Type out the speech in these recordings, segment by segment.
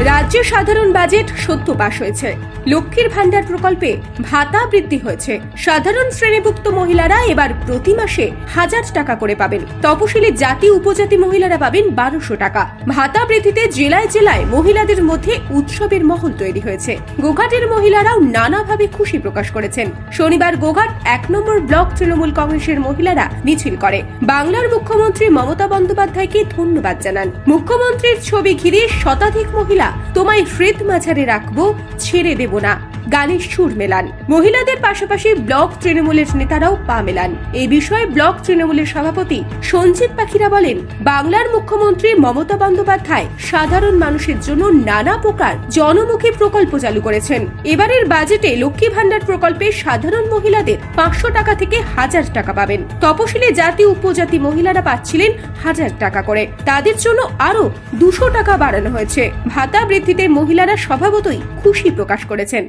রাজ্যের সাধারণ বাজেট সদ্য পাশ হয়েছে। লক্ষ্মীর ভান্ডার প্রকল্পে ভাতা বৃদ্ধি হয়েছে। সাধারণ শ্রেণীভুক্ত মহিলারা এবার প্রতি মাসে 1000 টাকা করে পাবেন। তপশিলি জাতি উপজাতি মহিলারা পাবেন 1200 টাকা। ভাতা বৃদ্ধিতে জেলায় জেলায় মহিলাদের মধ্যে উৎসবের মহল তৈরি হয়েছে। গোঘাটের মহিলারাও নানাভাবে খুশি প্রকাশ করেছেন। শনিবার গোঘাট 1 নম্বর ব্লক তৃণমূল কংগ্রেসের মহিলারা মিছিল করে বাংলার মুখ্যমন্ত্রী মমতা বন্দ্যোপাধ্যায়কে ধন্যবাদ জানান। মুখ্যমন্ত্রীর ছবি ঘিরে শতাধিক মহিলা তোমায় হৃদ মাঝারে রাখবো, ছেড়ে দেব না গানের সুর মেলান। মহিলাদের পাশাপাশি ব্লক তৃণমূলের নেতারাও পা মেলান। এই বিষয়ে ব্লক তৃণমূলের সভাপতি সঞ্জিত পাখিরা বলেন, বাংলার মুখ্যমন্ত্রী মমতা বন্দ্যোপাধ্যায় সাধারণ মানুষের জন্য নানা প্রকার জনমুখী প্রকল্প চালু করেছেন। এবারের বাজেটে লক্ষ্মী ভান্ডার প্রকল্পে সাধারণ মহিলাদের 500 টাকা থেকে 1000 টাকা পাবেন। তপশিলি জাতি উপজাতি মহিলারা পাচ্ছিলেন 1000 টাকা করে। তাদের জন্য আরো 200 টাকা বাড়ানো হয়েছে। ভাতা বৃদ্ধিতে মহিলারা স্বভাবতই খুশি প্রকাশ করেছেন।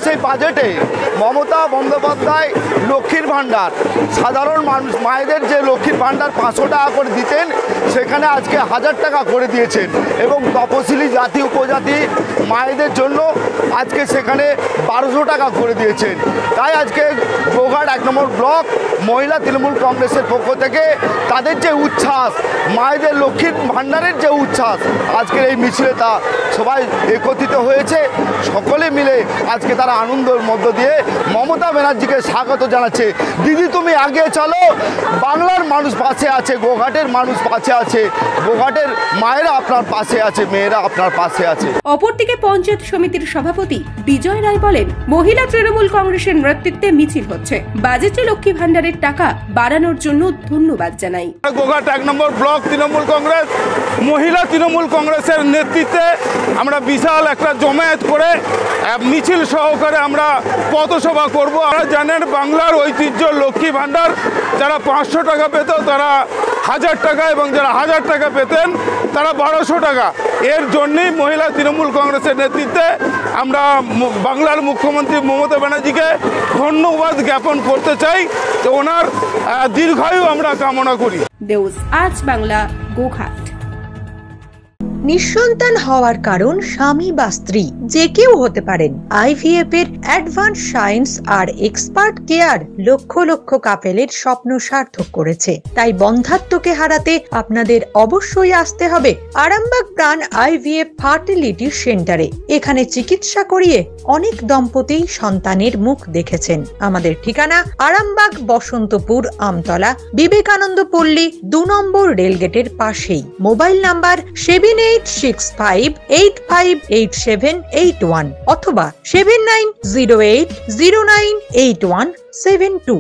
সেই বাজেটে মমতা বন্দ্যোপাধ্যায় লক্ষ্মীর ভান্ডার, সাধারণ মানুষ মায়েদের যে লক্ষ্মীর ভান্ডার 500 টাকা করে দিতেন সেখানে আজকে 1000 টাকা করে দিয়েছেন এবং তপশিলি জাতি উপজাতি মায়েদের জন্য আজকে সেখানে 1200 টাকা করে দিয়েছেন। তাই আজকে গোঘাট 1 নম্বর ব্লক মহিলা তৃণমূল কংগ্রেসের পক্ষ থেকে তাদের যে উচ্ছ্বাস, মায়েদের লক্ষ্মীর ভান্ডারের যে উচ্ছ্বাস, আজকের এই মিছিলে তা সবাই একত্রিত হয়েছে। সকলে মিলে আজকে তারা আনন্দের মধ্য দিয়ে মমতা ব্যানার্জিকে স্বাগত জানাচ্ছে। দিদি তুমি আগে চলো, বাংলার মানুষ পাশে আছে, গোঘাটের মানুষ পাশে আছে, গোঘাটের মায়েরা আপনার পাশে আছে, মেয়েরা আপনার পাশে আছে। অপরদিকে পঞ্চায়েত সমিতির সভাপতি বিজয় রায় বলেন, মহিলা তৃণমূল কংগ্রেসের নেতৃত্বে মিছিল হচ্ছে। বাজেটে লক্ষ্মী ভান্ডারের টাকা বাড়ানোর জন্য ধন্যবাদ জানাই। গোঘাট 1 নম্বর ব্লক তৃণমূল কংগ্রেস মহিলা তৃণমূল কংগ্রেসের নেতৃত্বে আমরা বিশাল একটা জমায়েত করে মিছিল সহকারে আমরা পথসভা করব। আপনারা জানেন বাংলার ঐতিহ্য লক্ষ্মী ভান্ডার, যারা 500 টাকা পেত তারা 1000 টাকা এবং যারা 1000 টাকা পেতেন তারা 1200 টাকা। এর জন্যই মহিলা তৃণমূল কংগ্রেসের নেতৃত্বে আমরা বাংলার মুখ্যমন্ত্রী মমতা ব্যানার্জিকে ধন্যবাদ জ্ঞাপন করতে চাই। তো ওনার দীর্ঘায়ু আমরা কামনা করি। দেউস আজ বাংলা, গোঘাট। নিঃসন্তান হওয়ার কারণ স্বামী বা স্ত্রী যে কেউ হতে পারেন। IVF এর অ্যাডভান্স সায়েন্স আর এক্সপার্ট কেয়ার লক্ষ লক্ষ কাপেলের স্বপ্ন সার্থক করেছে। তাই বন্ধাত্বকে হারাতে আপনাদের অবশ্যই আসতে হবে আরামবাগ প্রাণ IVF ফার্টিলিটি সেন্টারে। এখানে চিকিৎসা করিয়ে অনেক দম্পতি সন্তানের মুখ দেখেছেন। আমাদের ঠিকানা আরামবাগ বসন্তপুর আমতলা বিবেকানন্দ পল্লী 2 নম্বর রেলগেটের পাশেই। মোবাইল নাম্বার 7865858781 অথবা 7908098172।